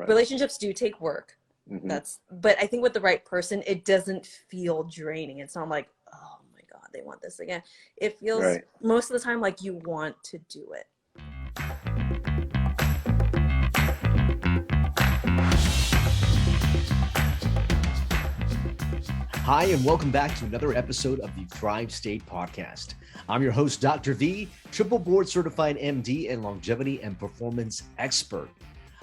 relationships do take work. Mm-hmm. But I think with the right person, it doesn't feel draining. It's not like, oh my God, they want this again. It feels Right. most of the time like you want to do it. Hi, and welcome back to another episode of the Thrive State Podcast. I'm your host, Dr. V, triple board certified MD and longevity and performance expert.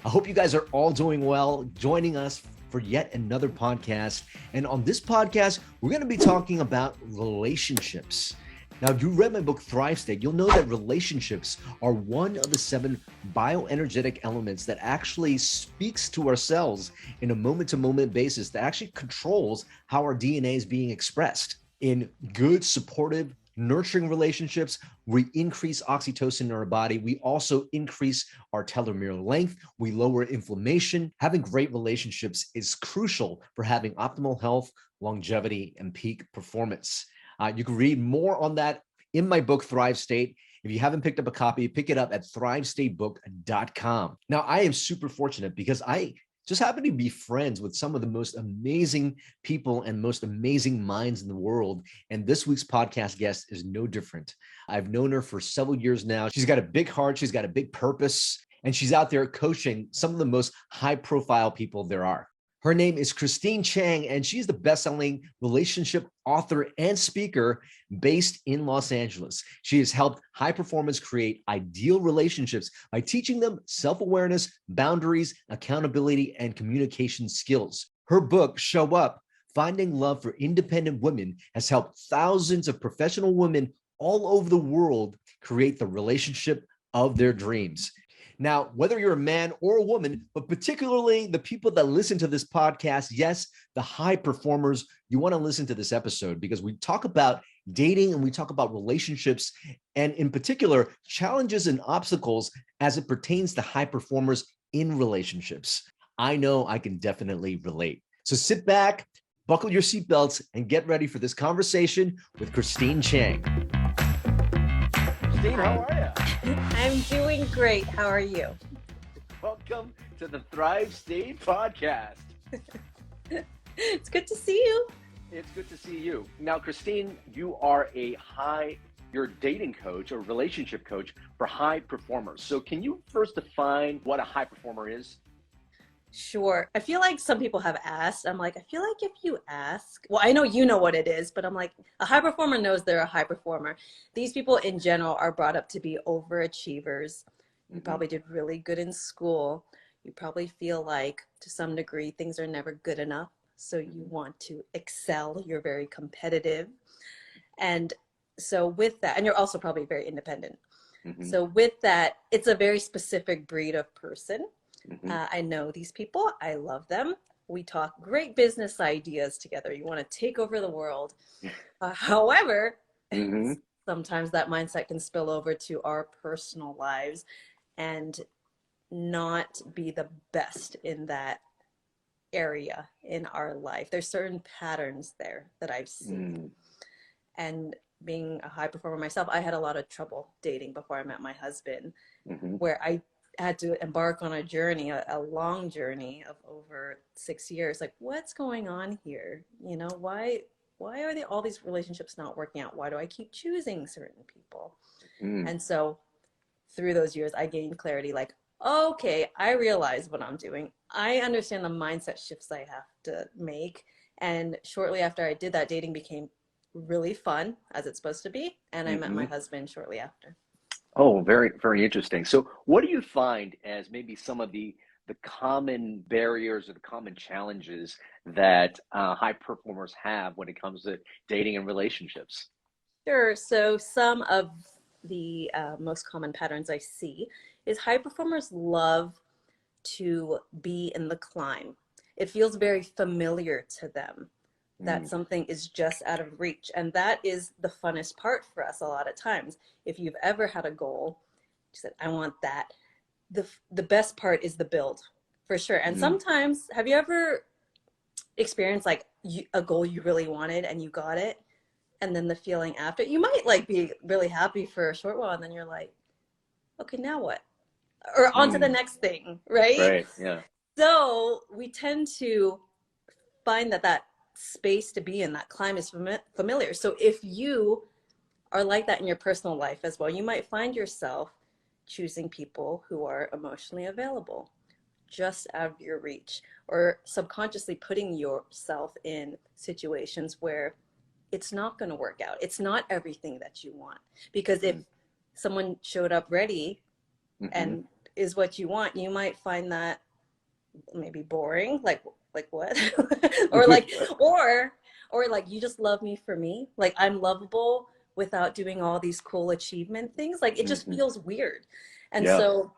I hope you guys are all doing well, joining us for yet another podcast. And on this podcast, we're going to be talking about relationships. Now, if you read my book, Thrive State, you'll know that relationships are one of the 7 bioenergetic elements that actually speaks to ourselves in a moment-to-moment basis that actually controls how our DNA is being expressed. In good, supportive, nurturing relationships, we increase oxytocin in our body. We also increase our telomere length. We lower inflammation. Having great relationships is crucial for having optimal health, longevity, and peak performance. You can read more on that in my book, Thrive State. If you haven't picked up a copy, pick it up at thrivestatebook.com. Now, I am super fortunate because I just happen to be friends with some of the most amazing people and most amazing minds in the world. And this week's podcast guest is no different. I've known her for several years now. She's got a big heart. She's got a big purpose. And she's out there coaching some of the most high-profile people there are. Her name is Christine Chang, and she's the best-selling relationship author and speaker based in Los Angeles. She has helped high performers create ideal relationships by teaching them self-awareness, boundaries, accountability, and communication skills. Her book, Show Up, Finding Love for Independent Women, has helped thousands of professional women all over the world create the relationship of their dreams. Now, whether you're a man or a woman, but particularly the people that listen to this podcast, yes, the high performers, you want to listen to this episode because we talk about dating and we talk about relationships and in particular, challenges and obstacles as it pertains to high performers in relationships. I know I can definitely relate. So sit back, buckle your seatbelts, and get ready for this conversation with Christine Chang. Christine, how are you? I'm doing great. How are you? Welcome to the Thrive State Podcast. It's good to see you. It's good to see you. Now, Christine, you are you're a dating coach or relationship coach for high performers. So can you first define what a high performer is? Sure. I feel like some people have asked. I'm like, I feel like if you ask, well, I know you know what it is, but I'm like, a high performer knows they're a high performer. These people in general are brought up to be overachievers. You probably did really good in school. You probably feel like to some degree things are never good enough. So you want to excel. You're very competitive. And so with that, and you're also probably very independent. So with that, it's a very specific breed of person. I know these people. I love them. We talk great business ideas together. You want to take over the world. However, sometimes that mindset can spill over to our personal lives and not be the best in that area in our life. There's certain patterns there that I've seen. And being a high performer myself, I had a lot of trouble dating before I met my husband, where I had to embark on a journey, a long journey of over 6 years. Like, what's going on here? You know, why are all these relationships not working out? Why do I keep choosing certain people? And so through those years, I gained clarity, like, okay, I realize what I'm doing. I understand the mindset shifts I have to make. And shortly after I did that, dating became really fun, as it's supposed to be. And I met my husband shortly after. Oh, very, very interesting. So what do you find as maybe some of the common barriers or the common challenges that high performers have when it comes to dating and relationships? Sure. So some of the most common patterns I see is high performers love to be in the climb. It feels very familiar to them that something is just out of reach. And that is the funnest part for us a lot of times. If you've ever had a goal, you said, I want that. The best part is the build, for sure. And sometimes, have you ever experienced like a goal you really wanted and you got it? And then the feeling after, you might like be really happy for a short while and then you're like, okay, now what? Or on to the next thing, right? Right, yeah. So we tend to find that space to be in, that climb is familiar. So if you are like that in your personal life as well, you might find yourself choosing people who are emotionally available, just out of your reach, or subconsciously putting yourself in situations where it's not going to work out. It's not everything that you want. Because if someone showed up ready Mm-hmm. and is what you want, you might find that maybe boring, like what? or like or or like you just love me for me, like I'm lovable without doing all these cool achievement things, like it just Mm-hmm. feels weird. And Yeah. so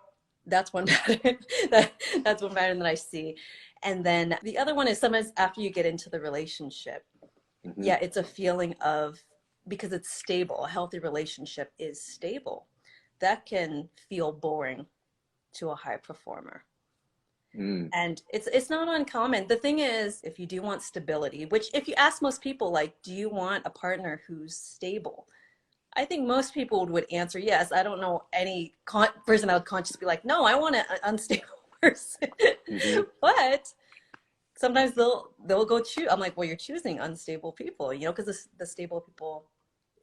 that's one pattern that that's one pattern that I see. And then the other one is sometimes after you get into the relationship, Mm-hmm. yeah, it's a feeling of, because it's stable, a healthy relationship is stable, that can feel boring to a high performer. Mm. And it's not uncommon. The thing is, if you do want stability, which if you ask most people, like, do you want a partner who's stable? I think most people would answer yes. I don't know any person that would consciously be like, no, I want an unstable person. Mm-hmm. But sometimes they'll go choose. I'm like, well, you're choosing unstable people, because the stable people,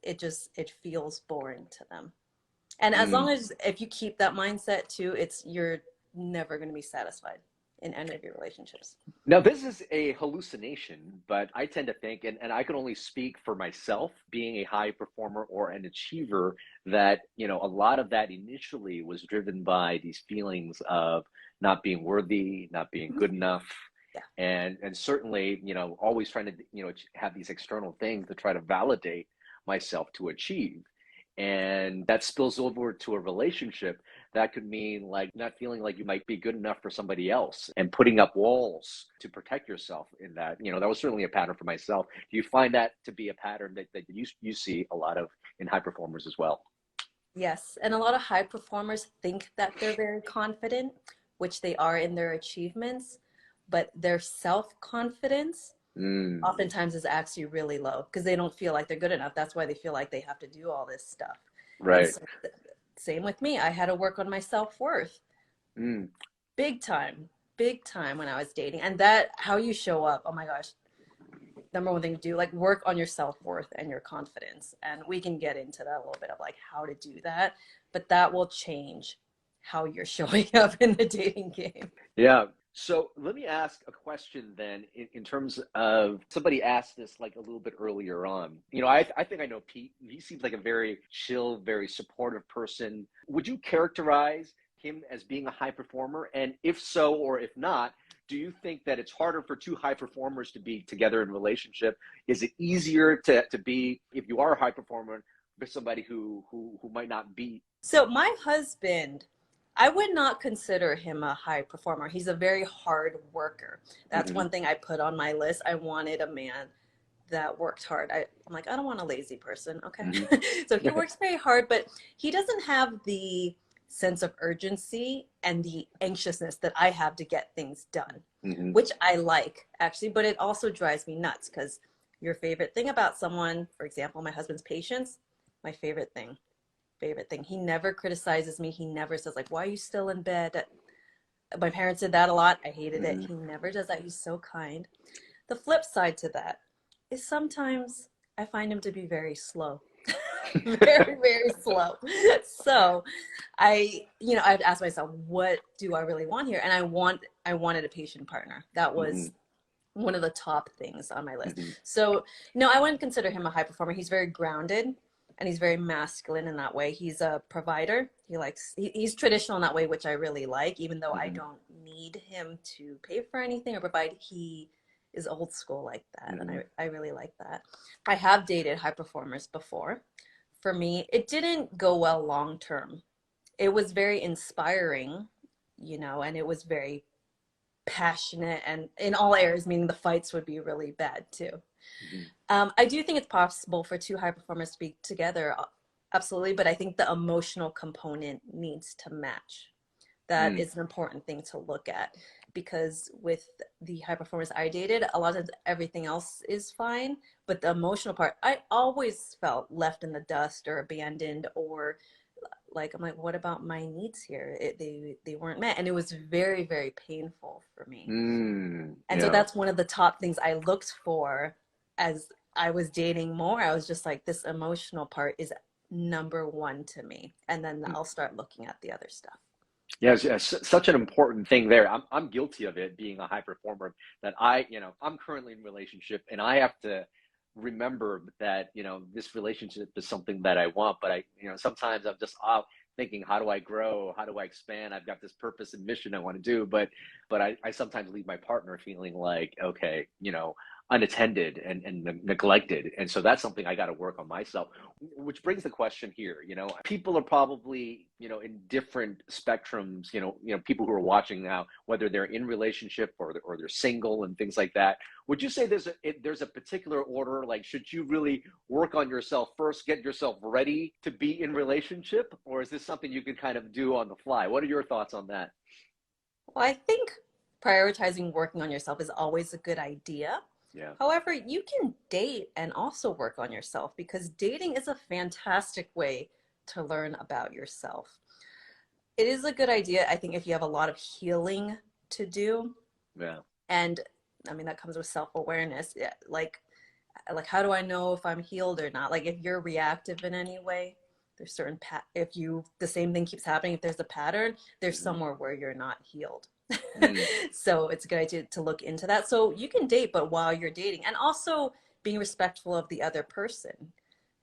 it feels boring to them. And as long Mm. as if you keep that mindset too, you're never going to be satisfied in any of your relationships. Now, this is a hallucination, but I tend to think, and I can only speak for myself, being a high performer or an achiever, that, a lot of that initially was driven by these feelings of not being worthy, not being good enough, Yeah. and certainly, always trying to, have these external things to try to validate myself to achieve. And that spills over to a relationship. That could mean like not feeling like you might be good enough for somebody else and putting up walls to protect yourself in that. That was certainly a pattern for myself. Do you find that to be a pattern that you see a lot of in high performers as well? Yes. And a lot of high performers think that they're very confident, which they are in their achievements, but their self-confidence Mm, oftentimes is actually really low because they don't feel like they're good enough. That's why they feel like they have to do all this stuff. And right. so, same with me. I had to work on my self-worth Mm, big time, big time when I was dating. And that, how you show up, oh my gosh, number one thing to do, like work on your self-worth and your confidence. And we can get into that a little bit of like how to do that, but that will change how you're showing up in the dating game. yeah. So let me ask a question then in terms of somebody asked this like a little bit earlier on. I think I know Pete. He seems like a very chill, very supportive person. Would you characterize him as being a high performer? And if so, or if not, do you think that it's harder for two high performers to be together in a relationship? Is it easier to be, if you are a high performer, with somebody who might not be? So my husband, I would not consider him a high performer. He's a very hard worker. That's Hmm. one thing I put on my list. I wanted a man that worked hard. I'm like, I don't want a lazy person. Okay. Hmm. So he works very hard, but he doesn't have the sense of urgency and the anxiousness that I have to get things done, Hmm. which I like actually, but it also drives me nuts because your favorite thing about someone, for example, my husband's patience, my favorite thing. He never criticizes me. He never says like, why are you still in bed? My parents did that a lot. I hated it. Hmm. He never does that. He's so kind. The flip side to that is sometimes I find him to be very slow. Very, very slow. So I've asked myself, what do I really want here? And I wanted a patient partner. That Hmm. was one of the top things on my list. Hmm. So, no, I wouldn't consider him a high performer. He's very grounded and he's very masculine in that way. He's a provider. He's traditional in that way, which I really like, even though I Hmm. don't need him to pay for anything or provide. He is old school like that. And Hmm. I really like that. I have dated high performers before. For me, it didn't go well long term. It was very inspiring, and it was very passionate and in all areas, meaning the fights would be really bad too. Hmm. I do think it's possible for two high performers to be together, absolutely, but I think the emotional component needs to match. That Mm. is an important thing to look at because with the high performers I dated, a lot of times everything else is fine, but the emotional part, I always felt left in the dust or abandoned or like, I'm like, what about my needs here? They weren't met. And it was very, very painful for me. And so Yeah. that's one of the top things I looked for as I was dating more. I was just like, this emotional part is number one to me. And then I'll start looking at the other stuff. Yes, yes, such an important thing there. I'm guilty of it being a high performer that I'm currently in a relationship and I have to remember that, this relationship is something that I want, but sometimes I'm just out thinking, how do I grow? How do I expand? I've got this purpose and mission I want to do, but I sometimes leave my partner feeling like, okay, unattended and neglected. And so that's something I got to work on myself, which brings the question here, people are probably, in different spectrums, people who are watching now, whether they're in relationship or they're single and things like that. Would you say there's a particular order? Like, should you really work on yourself first, get yourself ready to be in relationship? Or is this something you can kind of do on the fly? What are your thoughts on that? Well, I think prioritizing working on yourself is always a good idea. Yeah. However, you can date and also work on yourself because dating is a fantastic way to learn about yourself. It is a good idea, I think, if you have a lot of healing to do. Yeah. And I mean, that comes with self-awareness. Yeah, like how do I know if I'm healed or not? Like if you're reactive in any way, there's certain the same thing keeps happening, if there's a pattern, there's somewhere where you're not healed. So it's a good idea to look into that. So you can date, but while you're dating, and also being respectful of the other person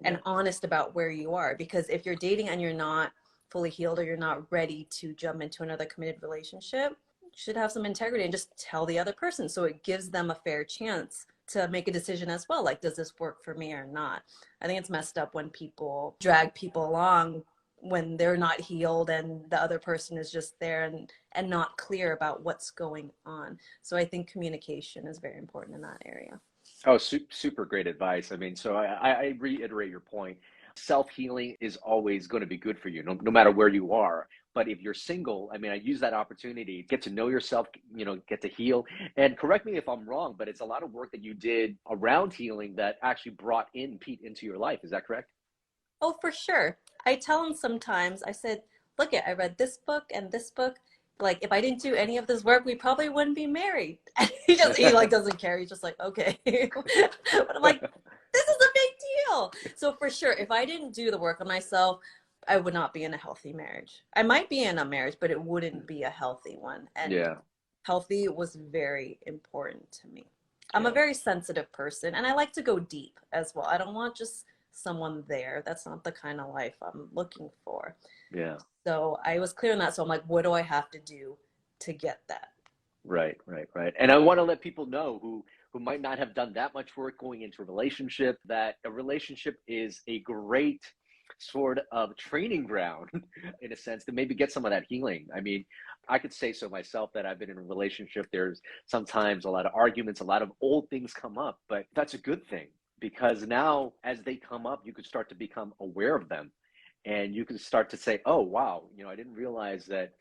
and honest about where you are. Because if you're dating and you're not fully healed or you're not ready to jump into another committed relationship, you should have some integrity and just tell the other person. So it gives them a fair chance to make a decision as well. Like, does this work for me or not? I think it's messed up when people drag people along when they're not healed and the other person is just there and not clear about what's going on. So I think communication is very important in that area. Oh, super great advice. I mean, so I reiterate your point. Self-healing is always going to be good for you, no matter where you are. But if you're single, I mean, I use that opportunity to get to know yourself, get to heal. And correct me if I'm wrong, but it's a lot of work that you did around healing that actually brought in Pete into your life. Is that correct? Oh, for sure. I tell him sometimes, I said, look, I read this book and this book. Like, if I didn't do any of this work, we probably wouldn't be married. He like doesn't care. He's just like, okay. But I'm like, this is a big deal. So for sure, if I didn't do the work on myself, I would not be in a healthy marriage. I might be in a marriage, but it wouldn't be a healthy one. And healthy was very important to me. I'm a very sensitive person and I like to go deep as well. I don't want just someone there. That's not the kind of life I'm looking for. Yeah. So I was clear on that. So I'm like, what do I have to do to get that? Right. And I want to let people know who might not have done that much work going into a relationship, that a relationship is a great sort of training ground in a sense to maybe get some of that healing. I mean, I could say so myself that I've been in a relationship. There's sometimes a lot of arguments, a lot of old things come up, but that's a good thing because now as they come up, you could start to become aware of them and you can start to say, oh, wow, I didn't realize that,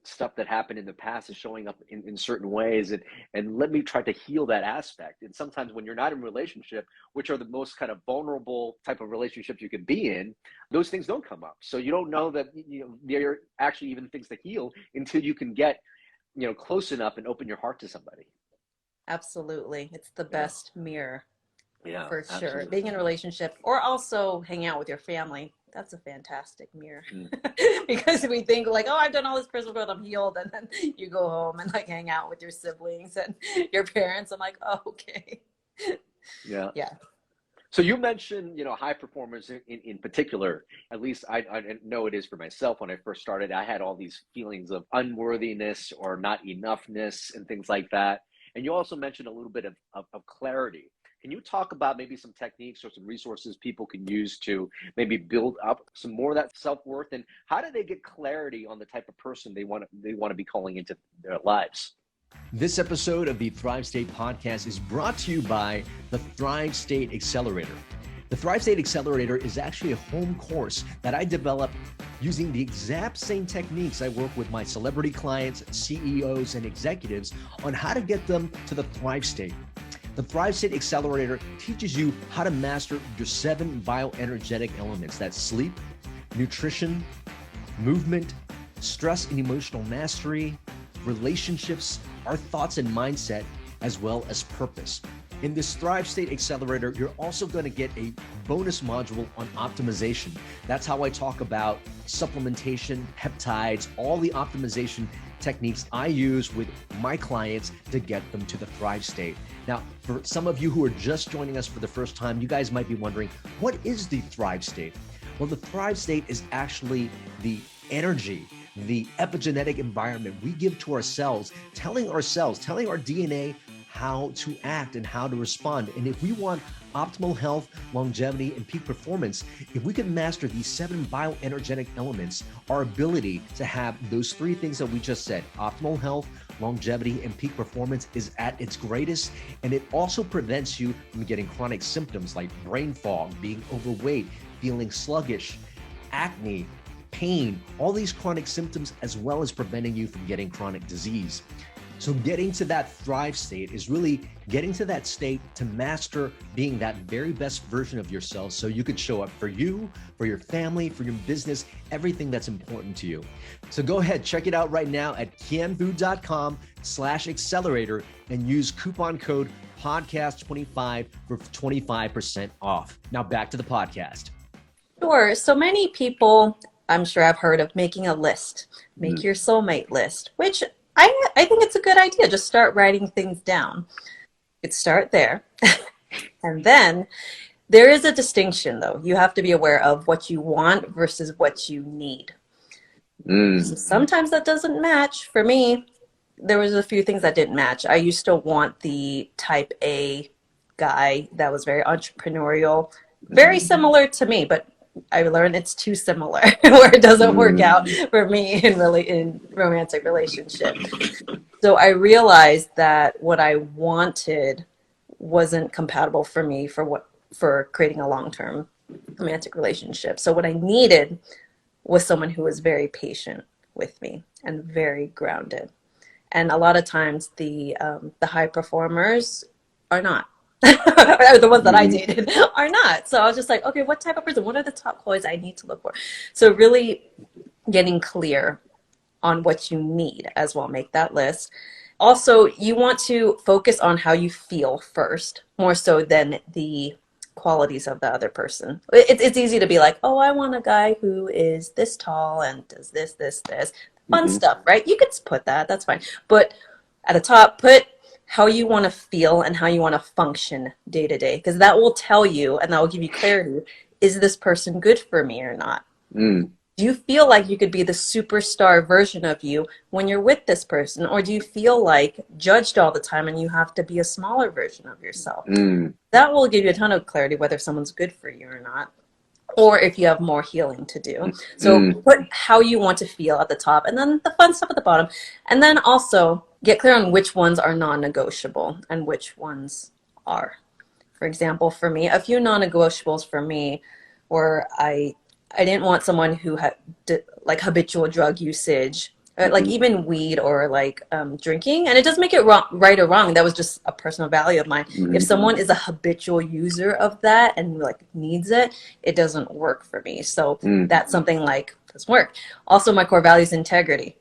stuff that happened in the past is showing up in certain ways and let me try to heal that aspect. And sometimes when you're not in a relationship, which are the most kind of vulnerable type of relationships you can be in, those things don't come up. So you don't know that there are actually even things to heal until you can get close enough and open your heart to somebody. Absolutely. It's the best mirror. Yeah, for sure. absolutely. Being in a relationship or also hanging out with your family, that's a fantastic mirror. Because we think like, oh, I've done all this personal growth, I'm healed, and then you go home and like hang out with your siblings and your parents. I'm like, oh, okay. Yeah. Yeah. So you mentioned, high performers in particular. At least I know it is for myself. When I first started, I had all these feelings of unworthiness or not enoughness and things like that. And you also mentioned a little bit of clarity. Can you talk about maybe some techniques or some resources people can use to maybe build up some more of that self-worth? And how do they get clarity on the type of person they want to be calling into their lives? This episode of the Thrive State podcast is brought to you by the Thrive State Accelerator. The Thrive State Accelerator is actually a home course that I developed using the exact same techniques I work with my celebrity clients, CEOs, and executives on how to get them to the Thrive State. The Thrive State Accelerator teaches you how to master your 7 bioenergetic elements. That's sleep, nutrition, movement, stress and emotional mastery, relationships, our thoughts and mindset, as well as purpose. In this Thrive State Accelerator, you're also going to get a bonus module on optimization. That's how I talk about supplementation, peptides, all the optimization techniques I use with my clients to get them to the Thrive State. Now, for some of you who are just joining us for the first time, you guys might be wondering, what is the Thrive State? Well, the Thrive State is actually the energy, the epigenetic environment we give to ourselves, telling our DNA how to act and how to respond. And if we want optimal health, longevity, and peak performance, if we can master these 7 bioenergetic elements, our ability to have those 3 things that we just said, optimal health, longevity, and peak performance, is at its greatest. And it also prevents you from getting chronic symptoms like brain fog, being overweight, feeling sluggish, acne, pain, all these chronic symptoms, as well as preventing you from getting chronic disease. So getting to that Thrive State is really getting to that state to master being that very best version of yourself so you could show up for you, for your family, for your business, everything that's important to you. So go ahead, check it out right now at kienvu.com/accelerator and use coupon code podcast25 for 25% off. Now back to the podcast. Sure. So many people, I'm sure I've heard of making a list, make your soulmate list, which I think it's a good idea. Just start writing things down. You could start there. And then there is a distinction, though. You have to be aware of what you want versus what you need. So sometimes that doesn't match. For me, there was a few things that didn't match. I used to want the type A guy that was very entrepreneurial, very similar to me, but I learned it's too similar where it doesn't work out for me in romantic relationship. So I realized that what I wanted wasn't compatible for me for creating a long-term romantic relationship. So what I needed was someone who was very patient with me and very grounded. And a lot of times the high performers are not. Or the ones that I dated are not. So I was just like, okay, what type of person? What are the top qualities I need to look for? So really getting clear on what you need as well. Make that list. Also, you want to focus on how you feel first, more so than the qualities of the other person. It's easy to be like, oh, I want a guy who is this tall and does this. Fun stuff, right? You could put that. That's fine. But at the top, put how you want to feel and how you want to function day to day, because that will tell you and that will give you clarity. Is this person good for me or not? Do you feel like you could be the superstar version of you when you're with this person? Or do you feel like judged all the time and you have to be a smaller version of yourself? That will give you a ton of clarity whether someone's good for you or not, or if you have more healing to do. So put how you want to feel at the top and then the fun stuff at the bottom. And then also get clear on which ones are non-negotiable and which ones are. For example, for me, a few non-negotiables for me were I didn't want someone who had like habitual drug usage, like even weed or like drinking. And it doesn't make it wrong, right or wrong. That was just a personal value of mine. If someone is a habitual user of that and like needs it, it doesn't work for me. So that's something like doesn't work. Also, my core value is integrity.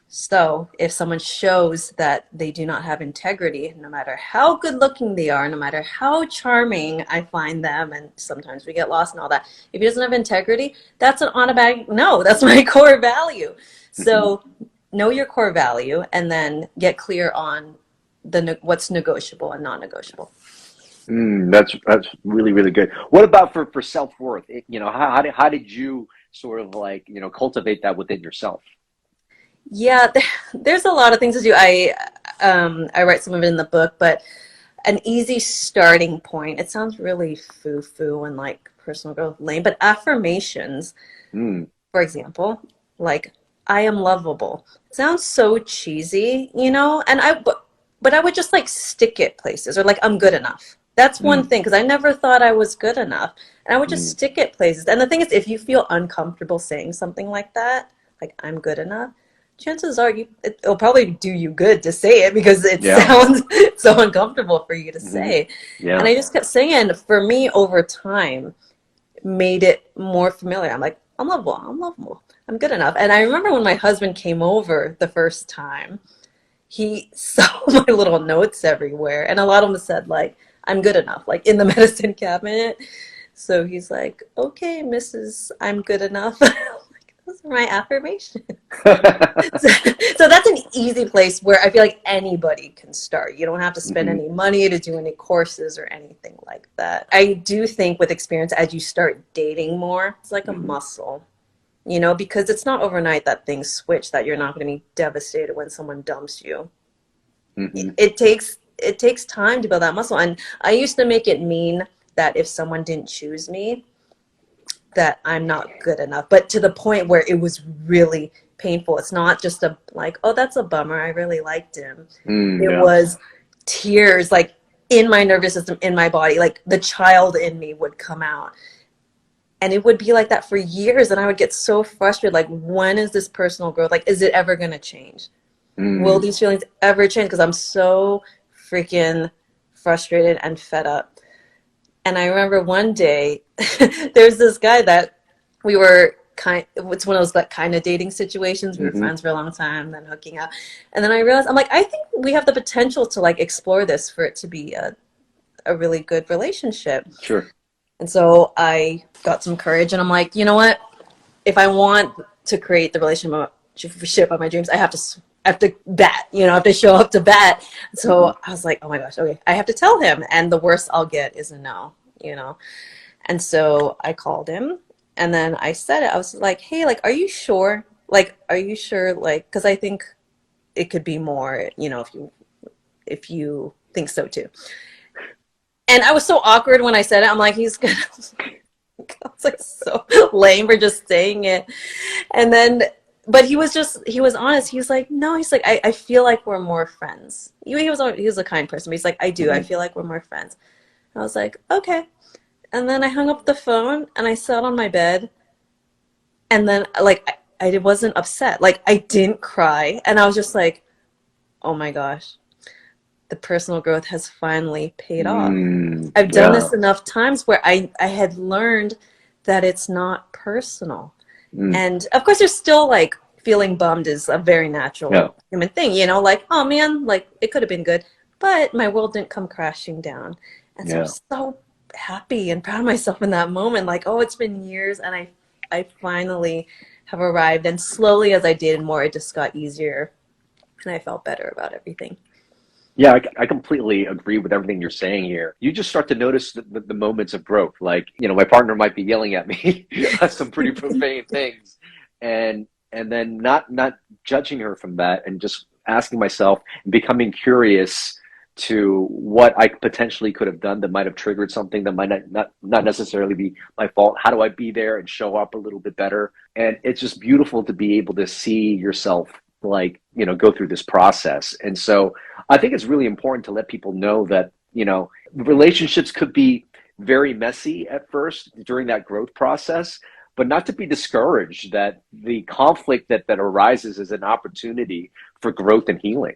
So if someone shows that they do not have integrity, no matter how good looking they are, no matter how charming I find them, and sometimes we get lost in all that, if he doesn't have integrity, that's an automatic no. That's my core value. So know your core value and then get clear on what's negotiable and non-negotiable. That's really, really good. What about for self-worth? How did you sort of like, cultivate that within yourself? Yeah, there's a lot of things to do. I write some of it in the book, but an easy starting point, it sounds really foo-foo and like personal growth lame, but affirmations, for example, like I am lovable. It sounds so cheesy, but I would just like stick it places, or like I'm good enough. That's one thing, because I never thought I was good enough. And I would just stick it places. And the thing is, if you feel uncomfortable saying something like that, like I'm good enough, chances are it'll probably do you good to say it, because it sounds so uncomfortable for you to say. And I just kept saying, for me over time, made it more familiar. I'm like, I'm lovable. I'm lovable. I'm good enough. And I remember when my husband came over the first time, he saw my little notes everywhere, and a lot of them said like, I'm good enough, like in the medicine cabinet. So he's like, okay, Mrs. I'm good enough. I'm like, those are my affirmations. So, so that's an easy place where I feel like anybody can start. You don't have to spend Hmm. any money to do any courses or anything like that. I do think with experience, as you start dating more, it's like a Hmm. muscle, you know, because it's not overnight that things switch, that you're not going to be devastated when someone dumps you. Hmm. It takes time to build that muscle. And I used to make it mean that if someone didn't choose me, that I'm not good enough, but to the point where it was really painful. It's not just a like, oh, that's a bummer. I really liked him. Mm, It yeah. was tears like in my nervous system, in my body, like the child in me would come out. And it would be like that for years. And I would get so frustrated. Like, when is this personal growth? Like, is it ever going to change? Will Mm. these feelings ever change? Because I'm so freaking frustrated and fed up. And I remember one day, there's this guy that we were it's one of those like kind of dating situations. We were Hmm. friends for a long time, then hooking up. And then I realized, I'm like, I think we have the potential to like explore this for it to be a really good relationship. Sure. And so I got some courage and I'm like, you know what? If I want to create the relationship of my dreams, I have to bat, you know, I have to show up to bat. Hmm. So I was like, oh my gosh, okay, I have to tell him. And the worst I'll get is a no, you know? And so I called him and then I said it. I was like, hey, like, are you sure? Like, are you sure? Like, because I think it could be more, you know, if you think so too. And I was so awkward when I said it. I'm like, he's gonna. I was like so lame for just saying it. And then, but he was honest. He was like, no, he's like, I feel like we're more friends. He was a kind person, but he's like, I Hmm. feel like we're more friends. I was like, okay. And then I hung up the phone and I sat on my bed. And then, like, I wasn't upset. Like, I didn't cry. And I was just like, oh my gosh, the personal growth has finally paid off. Mm. I've done Yeah. this enough times where I had learned that it's not personal. Mm. And of course, there's still like feeling bummed is a very Yeah. natural human thing, you know, like, oh man, like it could have been good, but my world didn't come crashing down. And so I Yeah. was so happy and proud of myself in that moment. Like, oh, it's been years and I finally have arrived. And slowly as I did more, it just got easier and I felt better about everything. Yeah, I completely agree with everything you're saying here. You just start to notice the moments of growth. Like, my partner might be yelling at me some pretty profane things, and then not judging her from that, and just asking myself and becoming curious to what I potentially could have done that might have triggered something that might not necessarily be my fault. How do I be there and show up a little bit better? And it's just beautiful to be able to see yourself like, go through this process. And so I think it's really important to let people know that, relationships could be very messy at first during that growth process, but not to be discouraged that the conflict that arises is an opportunity for growth and healing.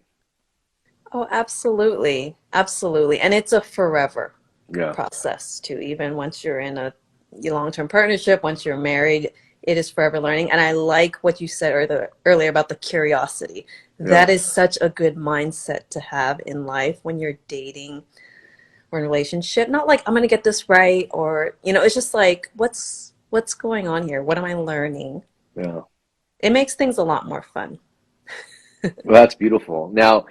Oh, absolutely. Absolutely. And it's a forever Yeah. process too. Even once you're in a long-term partnership, once you're married, it is forever learning. And I like what you said earlier about the curiosity. Yeah. That is such a good mindset to have in life when you're dating or in a relationship. Not like I'm going to get this right, or it's just like what's going on here? What am I learning? Yeah. It makes things a lot more fun. Well, that's beautiful. Now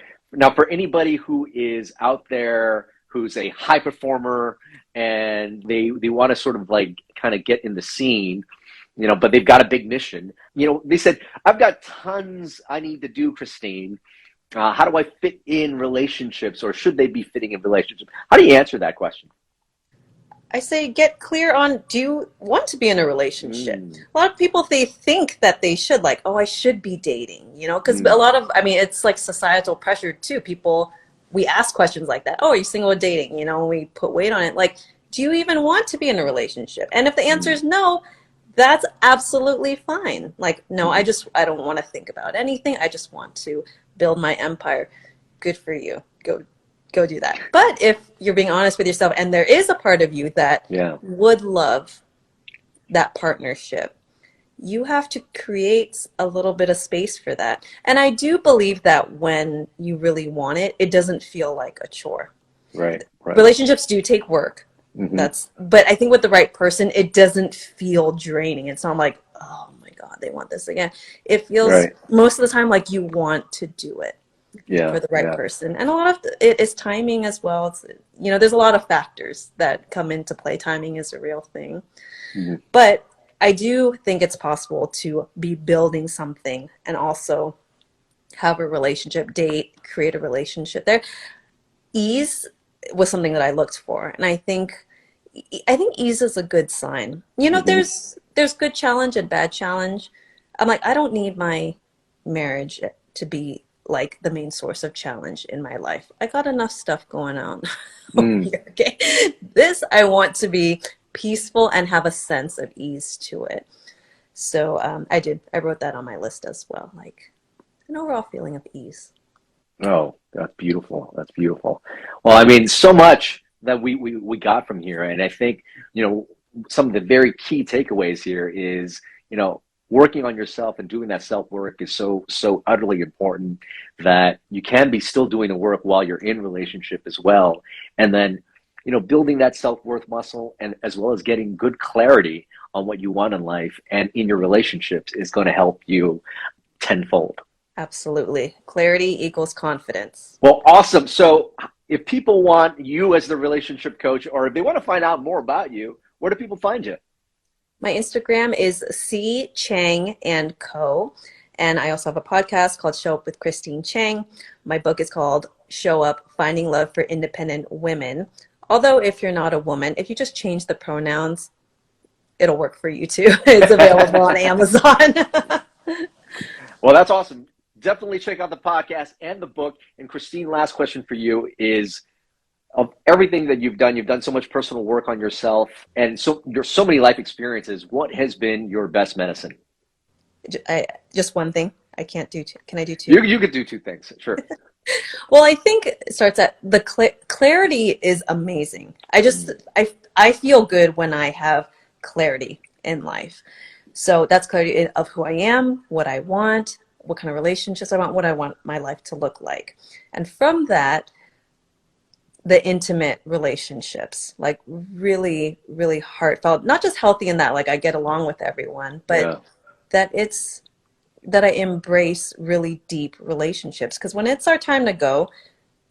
for anybody who is out there who's a high performer and they want to sort of like kind of get in the scene, but they've got a big mission. They said, I've got tons I need to do, Christine. How do I fit in relationships, or should they be fitting in relationships? How do you answer that question? I say get clear on, do you want to be in a relationship? Mm. A lot of people, they think that they should, like, oh, I should be dating, because a Mm. lot of, I mean, it's like societal pressure too. People, we ask questions like that. Oh, are you single or dating? We put weight on it. Like, do you even want to be in a relationship? And if the answer Mm. is no, that's absolutely fine. Like, no, Mm. I don't want to think about anything. I just want to build my empire. Good for you. Go do that. But if you're being honest with yourself and there is a part of you that Yeah. would love that partnership, you have to create a little bit of space for that. And I do believe that when you really want it, it doesn't feel like a chore. Right, right. Relationships do take work. Hmm. But I think with the right person, it doesn't feel draining. It's not like, oh my God, they want this again. It feels Right. most of the time like you want to do it Yeah, for the right yeah. person. And a lot of it is timing as well. It's, there's a lot of factors that come into play. Timing is a real thing. Hmm. But I do think it's possible to be building something and also have a relationship, date, create a relationship there. Ease was something that I looked for, and I think ease is a good sign. Hmm. There's good challenge and bad challenge. I'm like, I don't need my marriage to be like the main source of challenge in my life. I got enough stuff going on over Mm. here. Okay, this I want to be peaceful and have a sense of ease to it. So I wrote that on my list as well, like an overall feeling of ease. Oh, that's beautiful. That's beautiful. Well, I mean, so much that we got from here. And I think, you know, some of the very key takeaways here is, working on yourself and doing that self work is so utterly important that you can be still doing the work while you're in relationship as well. And then, building that self worth muscle and as well as getting good clarity on what you want in life and in your relationships is going to help you tenfold. Absolutely. Clarity equals confidence. Well, awesome. So, if people want you as the relationship coach, or if they want to find out more about you, where do people find you? My Instagram is C Chang and Co. And I also have a podcast called Show Up with Christine Chang. My book is called Show Up, Finding Love for Independent Women. Although if you're not a woman, if you just change the pronouns, it'll work for you too. It's available on Amazon. Well, that's awesome. Definitely check out the podcast and the book. And Christine, last question for you is, of everything that you've done so much personal work on yourself, and there's so many life experiences. What has been your best medicine? Just one thing. I can't do two. Can I do two? You could do two things, sure. Well, I think it starts at the clarity is amazing. Mm. I feel good when I have clarity in life. So that's clarity of who I am, what I want, what kind of relationships I want, what I want my life to look like. And from that, the intimate relationships, like really, really heartfelt, not just healthy in that, like I get along with everyone, but Yeah. that I embrace really deep relationships. Because when it's our time to go,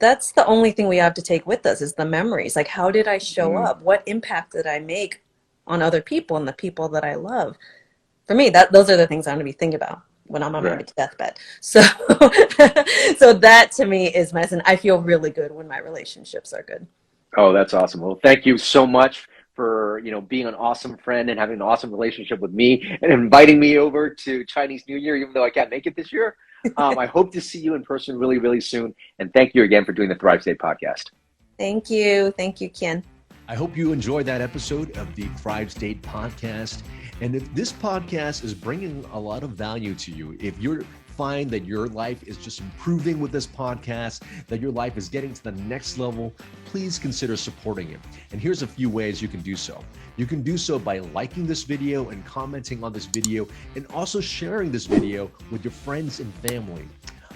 that's the only thing we have to take with us is the memories. Like, how did I show Mm. up? What impact did I make on other people and the people that I love? For me, those are the things I'm going to be thinking about when I'm on my Right. deathbed. So, so that to me is medicine. I feel really good when my relationships are good. Oh, that's awesome. Well, thank you so much for, being an awesome friend and having an awesome relationship with me and inviting me over to Chinese New Year, even though I can't make it this year. I hope to see you in person really, really soon. And thank you again for doing the Thrive State podcast. Thank you. Thank you, Kien. I hope you enjoyed that episode of the Thrive State podcast. And if this podcast is bringing a lot of value to you, if you find that your life is just improving with this podcast, that your life is getting to the next level, please consider supporting it. And here's a few ways you can do so. You can do so by liking this video and commenting on this video, and also sharing this video with your friends and family.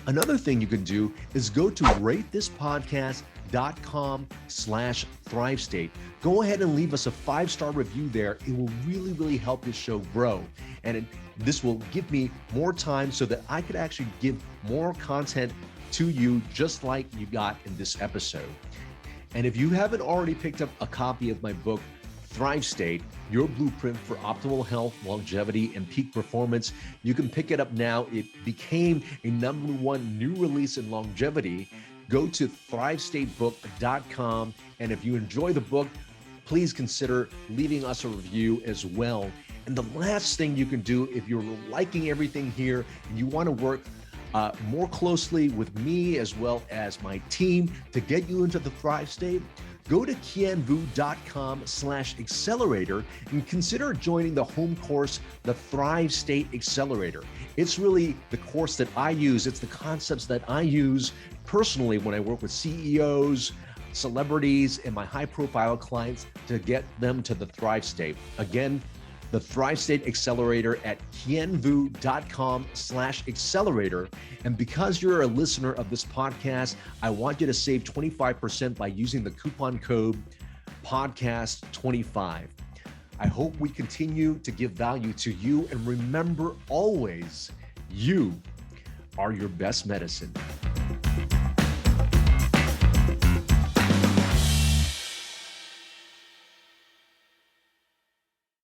Another thing you can do is go to ratethispodcast.com/ThriveState. Go ahead and leave us a 5-star review there. It will really, really help this show grow. And this will give me more time so that I could actually give more content to you, just like you got in this episode. And if you haven't already picked up a copy of my book, Thrive State, Your Blueprint for Optimal Health, Longevity, and Peak Performance, you can pick it up now. It became a #1 new release in longevity. Go to thrivestatebook.com. And if you enjoy the book, please consider leaving us a review as well. And the last thing you can do, if you're liking everything here and you want to work more closely with me as well as my team to get you into the Thrive State, go to kienvu.com/accelerator and consider joining the home course, the Thrive State Accelerator. It's really the course that I use. It's the concepts that I use personally when I work with CEOs, celebrities, and my high-profile clients to get them to the Thrive State. Again, the Thrive State Accelerator at kienvu.com/accelerator. And because you're a listener of this podcast, I want you to save 25% by using the coupon code podcast25. I hope we continue to give value to you. And remember always, you are your best medicine.